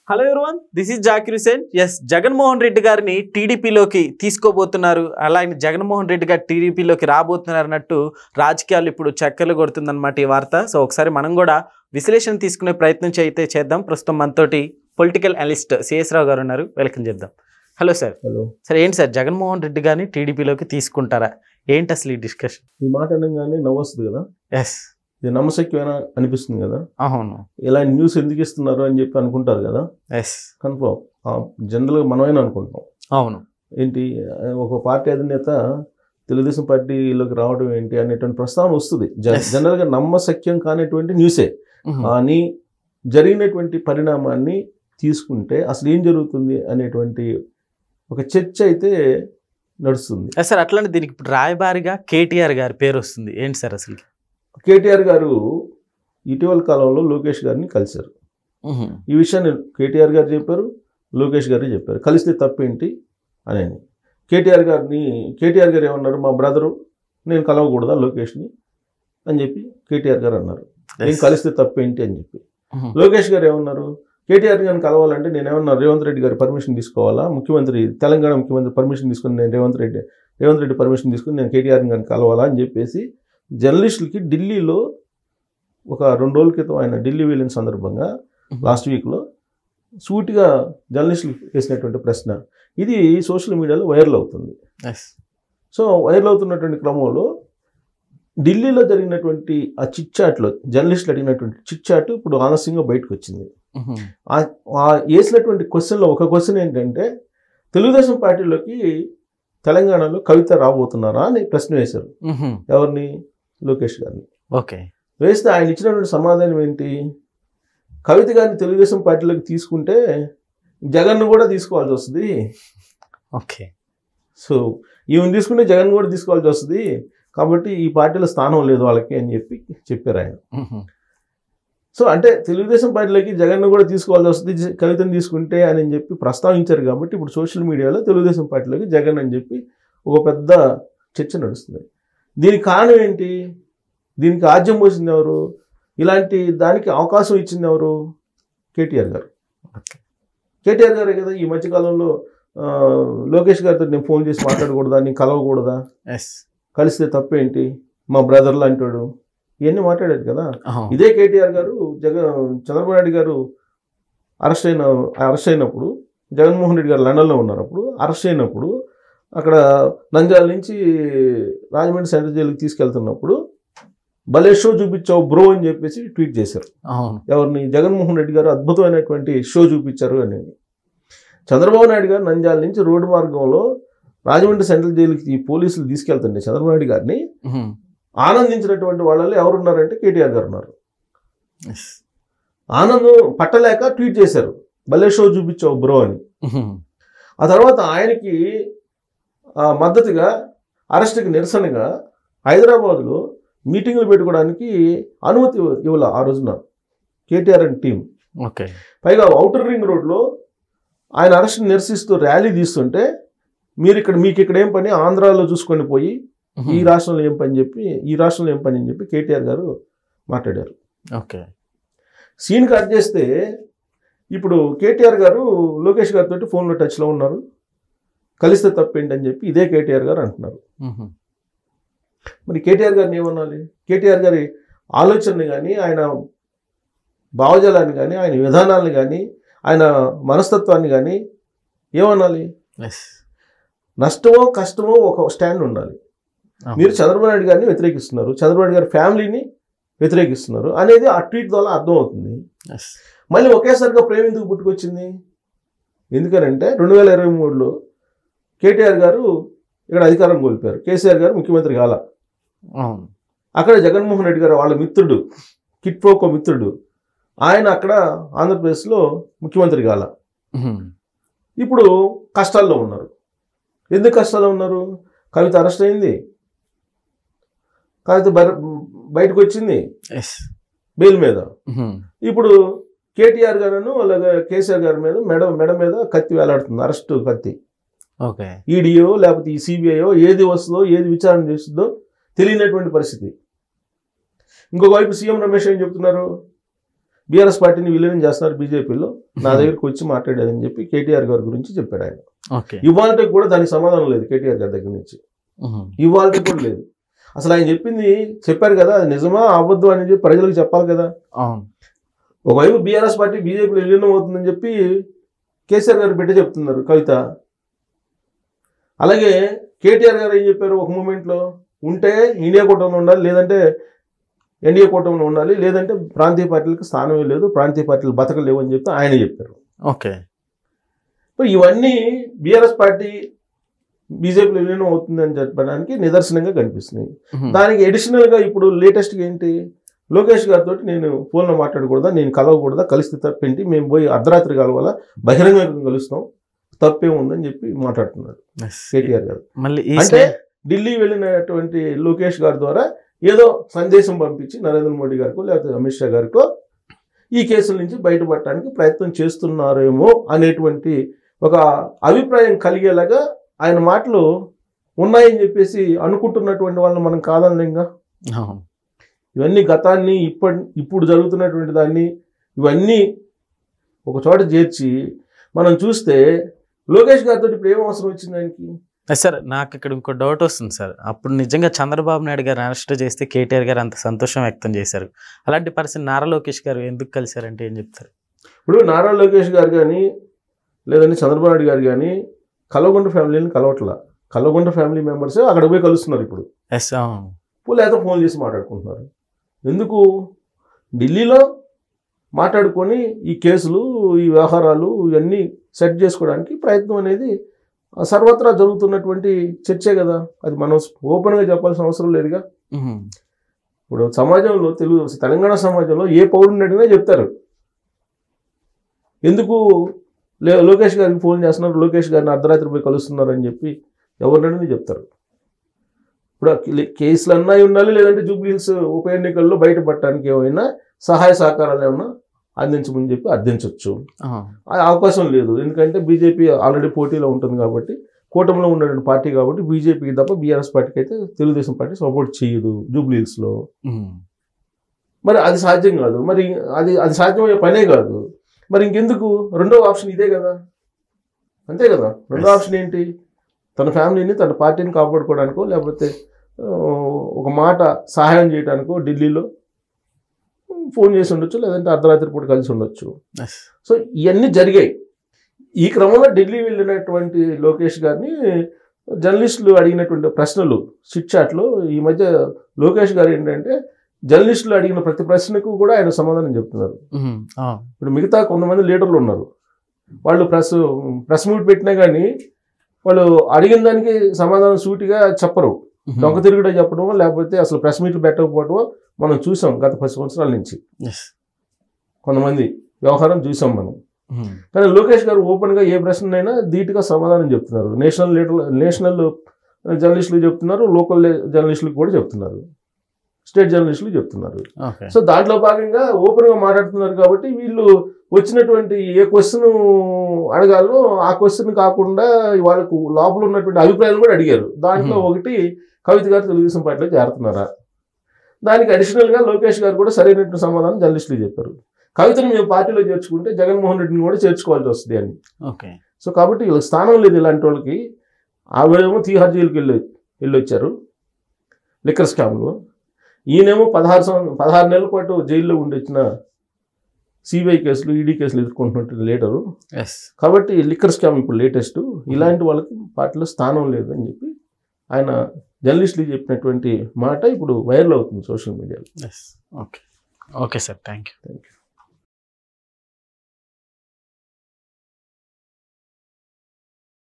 Hello everyone, this is Zakir Hussain. Yes, Jaganmohan Reddy గారిని టీడీపీలోకి తీసుకోబోతున్నారు. అలాగే జగన్మోహన్ రెడ్డి గారు టీడీపీలోకి రాబోతున్నారు అన్నట్టు రాజకీయాలు ఇప్పుడు చక్కర్లు కొడుతుందన్నమాట ఈ వార్త. సో ఒకసారి మనం కూడా విశ్లేషణ తీసుకునే ప్రయత్నం చేద్దాం. ప్రస్తుతం మనతోటి పొలిటికల్ అనలిస్ట్ సిఎస్ రావు గారు ఉన్నారు. వెల్కమ్ చేద్దాం. Hello sir. హలో సార్, ఏంటి సార్ జగన్మోహన్ రెడ్డి గారిని టీడీపీలోకి తీసుకుంటారా? ఏంటి అసలు ఈ డిస్కషన్? ఈ మాట అనగానే నవ్వొస్తుంది కదా. ఎస్, ఇది నమ్మశక్యమైన అనిపిస్తుంది కదా. అవును. ఇలాంటి న్యూస్ ఎందుకు ఇస్తున్నారు అని చెప్పి అనుకుంటారు కదా. ఎస్, కన్ఫర్మ్ జనరల్గా మనమైనా అనుకుంటాం. అవును. ఏంటి, ఒక పార్టీ అధినేత తెలుగుదేశం పార్టీలోకి రావడం ఏంటి అనేటువంటి ప్రస్తావన వస్తుంది. జనరల్గా నమ్మశక్యం కానిటువంటి న్యూసే. కానీ జరిగినటువంటి పరిణామాన్ని తీసుకుంటే అసలు ఏం జరుగుతుంది అనేటువంటి ఒక చర్చ అయితే నడుస్తుంది. సార్, అట్లానే దీనికి ఇప్పుడు రాయబారిగా కేటీఆర్ గారి పేరు వస్తుంది. ఏంటి సార్ అసలు? కేటీఆర్ గారు ఇటీవల కాలంలో లోకేష్ గారిని కలిశారు. ఈ విషయాన్ని కేటీఆర్ గారు చెప్పారు, లోకేష్ గారు చెప్పారు. కలిస్తే తప్పేంటి అని. కేటీఆర్ గారు ఏమన్నారు, మా బ్రదరు, నేను కలవకూడదా లోకేష్ని అని చెప్పి కేటీఆర్ గారు అన్నారు. నేను కలిస్తే తప్పేంటి అని చెప్పి. లోకేష్ గారు ఏమన్నారు, కేటీఆర్ గారిని కలవాలంటే నేనేమన్నా రేవంత్ రెడ్డి గారి పర్మిషన్ తీసుకోవాలా, తెలంగాణ ముఖ్యమంత్రి పర్మిషన్ తీసుకుని నేను రేవంత్ రెడ్డి పర్మిషన్ తీసుకుని నేను కేటీఆర్ గారిని కలవాలా అని చెప్పేసి జర్నలిస్టులకి ఢిల్లీలో ఒక 2 రోజుల క్రితం ఆయన ఢిల్లీ వెళ్ళిన సందర్భంగా లాస్ట్ వీక్లో సూటిగా జర్నలిస్టులు వేసినటువంటి ప్రశ్న ఇది సోషల్ మీడియాలో వైరల్ అవుతుంది. సో వైరల్ అవుతున్నటువంటి క్రమంలో ఢిల్లీలో జరిగినటువంటి ఆ చిట్చాట్లో జర్నలిస్టులు అడిగినటువంటి చిట్చాట్ ఇప్పుడు ఆలస్యంగా బయటకు వచ్చింది. వేసినటువంటి క్వశ్చన్లో ఒక క్వశ్చన్ ఏంటంటే, తెలుగుదేశం పార్టీలోకి తెలంగాణలో కవిత రాబోతున్నారా అని ప్రశ్న వేశారు. ఎవరిని? లోకేష్ గారిని. ఓకే. వేస్తే ఆయన ఇచ్చినటువంటి సమాధానం ఏంటి, కవిత గారిని తెలుగుదేశం పార్టీలోకి తీసుకుంటే జగన్ను కూడా తీసుకోవాల్సి వస్తుంది. ఓకే. సో ఈమెను తీసుకుంటే జగన్ కూడా తీసుకోవాల్సి వస్తుంది, కాబట్టి ఈ పార్టీలో స్థానం లేదు వాళ్ళకి అని చెప్పారు ఆయన. సో అంటే తెలుగుదేశం పార్టీలోకి జగన్ను కూడా తీసుకోవాల్సి వస్తుంది కవితను తీసుకుంటే అని చెప్పి ప్రస్తావించారు. కాబట్టి ఇప్పుడు సోషల్ మీడియాలో తెలుగుదేశం పార్టీలోకి జగన్ అని చెప్పి ఒక పెద్ద చర్చ నడుస్తుంది. దీనికి కారణం ఏంటి, దీనికి ఆజ్యం పోసింది ఎవరు, ఇలాంటి దానికి అవకాశం ఇచ్చింది ఎవరు? కేటీఆర్ గారు. కేటీఆర్ గారే కదా ఈ మధ్యకాలంలో లోకేష్ గారితో నేను ఫోన్ చేసి మాట్లాడకూడదా, నేను కలవకూడదా, కలిస్తే తప్పేంటి, మా బ్రదర్ లాంటాడు, ఇవన్నీ మాట్లాడారు కదా. ఇదే కేటీఆర్ గారు చంద్రబాబు నాయుడు గారు అరెస్ట్ అయినప్పుడు, జగన్మోహన్ రెడ్డి గారు లండన్లో ఉన్నారు, అప్పుడు అరెస్ట్ అయినప్పుడు అక్కడ నంద్యాల నుంచి రాజమండ్రి సెంట్రల్ జైలుకి తీసుకెళ్తున్నప్పుడు భలే షో చూపించావు బ్రో అని చెప్పేసి ట్వీట్ చేశారు. ఎవరిని? జగన్మోహన్ రెడ్డి గారు అద్భుతమైనటువంటి షో చూపించారు అనేది. చంద్రబాబు నాయుడు గారు నంద్యాల నుంచి రోడ్డు మార్గంలో రాజమండ్రి సెంట్రల్ జైలుకి పోలీసులు తీసుకెళ్తుంటే చంద్రబాబు నాయుడు గారిని ఆనందించినటువంటి వాళ్ళలో ఎవరున్నారంటే కేటీఆర్ గారు ఉన్నారు. ఆనందం పట్టలేక ట్వీట్ చేశారు, భలే షో చూపించావు బ్రో అని. ఆ తర్వాత ఆయనకి మద్దతుగా అరెస్ట్కి నిరసనగా హైదరాబాద్లో మీటింగ్లు పెట్టుకోవడానికి అనుమతి ఇవ్వాల ఆ రోజున కేటీఆర్ అండ్ టీం. ఓకే. పైగా ఔటర్ రింగ్ రోడ్లో ఆయన అరెస్ట్ని నిరసిస్తూ ర్యాలీ తీస్తుంటే మీకు ఇక్కడ ఏం పని, ఆంధ్రాలో చూసుకొని పోయి ఈ రాష్ట్రంలో ఏం పని అని చెప్పి కేటీఆర్ గారు మాట్లాడారు. ఓకే. సీన్ కట్ చేస్తే ఇప్పుడు కేటీఆర్ గారు లోకేష్ గారితో ఫోన్లో టచ్లో ఉన్నారు, కలిస్తే తప్పేంటి అని చెప్పి ఇదే కేటీఆర్ గారు అంటున్నారు. మరి కేటీఆర్ గారిని ఏమనాలి? కేటీఆర్ గారి ఆలోచనని కానీ, ఆయన భావజాలాన్ని కానీ, ఆయన విధానాలను కానీ, ఆయన మనస్తత్వాన్ని కానీ ఏమనాలి? నష్టమో కష్టమో ఒక స్టాండ్ ఉండాలి. మీరు చంద్రబాబు నాయుడు గారిని వ్యతిరేకిస్తున్నారు, చంద్రబాబు నాయుడు గారి ఫ్యామిలీని వ్యతిరేకిస్తున్నారు అనేది ఆ ట్వీట్ ద్వారా అర్థమవుతుంది. మళ్ళీ ఒకేసారిగా ప్రేమ ఎందుకు పుట్టుకొచ్చింది? ఎందుకనంటే 2023లో కేటీఆర్ గారు ఇక్కడ అధికారం కోల్పోయారు, కేసీఆర్ గారు ముఖ్యమంత్రి కాల. అక్కడ జగన్మోహన్ రెడ్డి గారు వాళ్ళ మిత్రుడు, కిట్ ప్రోకో మిత్రుడు, ఆయన అక్కడ ఆంధ్రప్రదేశ్లో ముఖ్యమంత్రి కాల. ఇప్పుడు కష్టాల్లో ఉన్నారు. ఎందుకు కష్టాల్లో ఉన్నారు? కవిత అరెస్ట్ అయింది, కవిత బయటకు వచ్చింది బెయిల్ మీద. ఇప్పుడు కేటీఆర్ గారు అలాగే కేసీఆర్ గారి మీద మెడ మీద కత్తి వేలాడుతుంది, అరెస్ట్ కత్తి. ఈడీఓ లేకపోతే ఈ సిబిఐయో ఏది వస్తుందో, ఏది విచారణ చేస్తుందో తెలియనటువంటి పరిస్థితి. ఇంకొక వైపు సీఎం రమేష్ ఏం చెప్తున్నారు, బీఆర్ఎస్ పార్టీని విలీనం చేస్తున్నారు బీజేపీలో, నా దగ్గరికి వచ్చి మాట్లాడారని చెప్పి కేటీఆర్ గారి గురించి చెప్పాడు ఆయన. ఇవాళకి కూడా దానికి సమాధానం లేదు కేటీఆర్ గారి దగ్గర నుంచి, ఇవాళకి కూడా లేదు. అసలు ఆయన చెప్పింది చెప్పారు కదా, అది నిజమా అబద్ధం అని చెప్పి ప్రజలకు చెప్పాలి కదా. ఒకవైపు బీఆర్ఎస్ పార్టీ బీజేపీలో విలీనం అవుతుందని చెప్పి కేసీఆర్ గారు బిడ్డ చెప్తున్నారు కవిత. అలాగే కేటీఆర్ గారు ఏం చెప్పారు ఒక మూమెంట్లో, ఉంటే ఇండియా కూటమిలో ఉండాలి, లేదంటే ఎన్డీఏ కూటమిలో ఉండాలి, లేదంటే ప్రాంతీయ పార్టీలకు స్థానమే లేదు, ప్రాంతీయ పార్టీలు బతకలేవు అని చెప్పి ఆయన చెప్పారు. ఓకే, ఇవన్నీ బీఆర్ఎస్ పార్టీ బీజేపీలో విలీనం అవుతుందని చెప్పడానికి నిదర్శనంగా కనిపిస్తున్నాయి. దానికి అడిషనల్గా ఇప్పుడు లేటెస్ట్గా ఏంటి, లోకేష్ గారితో నేను ఫోన్లో మాట్లాడకూడదా, నేను కలవకూడదా, కలిస్తే తప్పేంటి, మేము పోయి అర్ధరాత్రి కలవాలా, బహిరంగంగా కలుస్తాం, తప్పే ఉందని చెప్పి మాట్లాడుతున్నారు కేటీఆర్ గారు. అంటే ఢిల్లీ వెళ్ళినటువంటి లోకేష్ గారి ద్వారా ఏదో సందేశం పంపించి నరేంద్ర మోడీ గారికో లేకపోతే అమిత్ షా గారికో ఈ కేసుల నుంచి బయటపడటానికి ప్రయత్నం చేస్తున్నారేమో అనేటువంటి ఒక అభిప్రాయం కలిగేలాగా ఆయన మాటలు ఉన్నాయని చెప్పేసి అనుకుంటున్నటువంటి వాళ్ళని మనం కాదనలేంగా. ఇవన్నీ గతాన్ని ఇప్పుడు జరుగుతున్నటువంటి దాన్ని ఇవన్నీ ఒక చోట చేర్చి మనం చూస్తే లోకేష్ గారితో ఇప్పుడు ఏం అవసరం వచ్చింది ఆయనకి? సార్ నాకు ఇక్కడ ఇంకో డౌట్ వస్తుంది సార్. అప్పుడు నిజంగా చంద్రబాబు నాయుడు గారు అరెస్ట్ చేస్తే కేటీఆర్ గారు అంత సంతోషం వ్యక్తం చేశారు. అలాంటి పరిస్థితి నారా లోకేష్ గారు ఎందుకు కలిశారంటే ఏం చెప్తారు? ఇప్పుడు నారా లోకేష్ గారు కానీ లేదంటే చంద్రబాబు నాయుడు గారు కానీ కల్వకుంట్ల ఫ్యామిలీని కలవట్లా, కల్వకుంట్ల ఫ్యామిలీ మెంబర్సే అక్కడ పోయి కలుస్తున్నారు ఇప్పుడు. లేకపోతే ఫోన్ చేసి మాట్లాడుకుంటున్నారు. ఎందుకు? ఢిల్లీలో మాట్లాడుకొని ఈ కేసులు ఈ వ్యవహారాలు ఇవన్నీ సెట్ చేసుకోవడానికి ప్రయత్నం అనేది సర్వత్రా జరుగుతున్నటువంటి చర్చే కదా. అది మనం ఓపెన్గా చెప్పాల్సిన అవసరం లేదుగా. ఇప్పుడు సమాజంలో తెలంగాణ సమాజంలో ఏ పౌరుని అడిగినా చెప్తారు. ఎందుకు లోకేష్ గారికి ఫోన్ చేస్తున్నారు, లోకేష్ గారిని అర్ధరాత్రి పోయి కలుస్తున్నారు అని చెప్పి ఎవరినైనా చెప్తారు. ఇప్పుడు కేసులు అన్నా ఉండాలి, లేదంటే జూబ్లీ హిల్స్ ఉప ఎన్నికల్లో బయటపడటానికి ఏమైనా సహాయ సహకారాలు ఏమైనా అందించమని చెప్పి అర్థించవచ్చు. అది అవకాశం లేదు, ఎందుకంటే బీజేపీ ఆల్రెడీ పోటీలో ఉంటుంది కాబట్టి, కూటమిలో ఉన్నటువంటి పార్టీ కాబట్టి బీజేపీకి తప్ప బీఆర్ఎస్ పార్టీకి అయితే తెలుగుదేశం పార్టీ సపోర్ట్ చేయదు జూబ్లీ హిల్స్లో. మరి అది సాధ్యం కాదు, మరి అది సాధ్యమయ్యే పనే కాదు. మరి ఇంకెందుకు? రెండో ఆప్షన్ ఇదే కదా, అంతే కదా. రెండో ఆప్షన్ ఏంటి? తన ఫ్యామిలీని తన పార్టీని కాపాడుకోవడానికో లేకపోతే ఒక మాట సహాయం చేయడానికో ఢిల్లీలో ఫోన్ చేసి ఉండొచ్చు, లేదంటే అర్ధరాత్రి పూట కలిసి ఉండొచ్చు. సో ఇవన్నీ జరిగాయి. ఈ క్రమంలో ఢిల్లీ వెళ్ళినటువంటి లోకేష్ గారిని జర్నలిస్టులు అడిగినటువంటి ప్రశ్నలు చిట్ చాట్లో ఈ మధ్య లోకేష్ గారు ఏంటంటే జర్నలిస్టులు అడిగిన ప్రతి ప్రశ్నకు కూడా ఆయన సమాధానం చెప్తున్నారు. ఇప్పుడు మిగతా కొంతమంది లీడర్లు ఉన్నారు, వాళ్ళు ప్రెస్ మీట్ పెట్టినా కానీ వాళ్ళు అడిగిన దానికి సమాధానం సూటిగా చెప్పరు, దొంగ తిరుగుడే చెప్పడం, లేకపోతే అసలు ప్రెస్ మీట్లు పెట్టకపోవడం మనం చూసాం గత 10 సంవత్సరాల నుంచి. కొంతమంది వ్యవహారం చూసాం మనం. కానీ లోకేష్ గారు ఓపెన్గా ఏ ప్రశ్నైనా ధీటుగా సమాధానం చెప్తున్నారు. నేషనల్ జర్నలిస్టులు చెప్తున్నారు, లోకల్ జర్నలిస్టులకు కూడా చెప్తున్నారు, స్టేట్ జర్నలిస్టులు చెప్తున్నారు. సో దాంట్లో భాగంగా ఓపెన్గా మాట్లాడుతున్నారు కాబట్టి వీళ్ళు వచ్చినటువంటి ఏ క్వశ్చన్ అడగాలో ఆ క్వశ్చన్ కాకుండా వాళ్ళకు లోపల ఉన్నటువంటి అభిప్రాయాలు కూడా అడిగారు. దాంట్లో ఒకటి కవిత గారు తెలుగుదేశం పార్టీలో చేరుతున్నారా, దానికి అడిషనల్గా లోకేష్ గారు కూడా సరైనటువంటి సమాధానం జర్నలిస్టులు చెప్పారు. కవితను మేము పార్టీలో చేర్చుకుంటే జగన్మోహన్ రెడ్డిని కూడా చేర్చుకోవాల్సి వస్తుంది అని. సో కాబట్టి వీళ్ళకి స్థానం లేదు ఇలాంటి వాళ్ళకి. ఆవిడేమో తీహార్ జైలుకి వెళ్ళొచ్చారు లిక్కర్ స్కామ్లో, ఈయనేమో 16 నెలల పాటు జైల్లో ఉండొచ్చిన సిబిఐ కేసులు ఈడీ కేసులు ఎదుర్కొంటున్నట్టు లీడరు. కాబట్టి లిక్కర్ స్కామ్ ఇప్పుడు లేటెస్ట్. ఇలాంటి వాళ్ళకి పార్టీలో స్థానం లేదు అని చెప్పి ఆయన జర్నలిస్టులు చెప్పినటువంటి మాట ఇప్పుడు వైరల్ అవుతుంది సోషల్ మీడియాలో. Okay sir, thank you.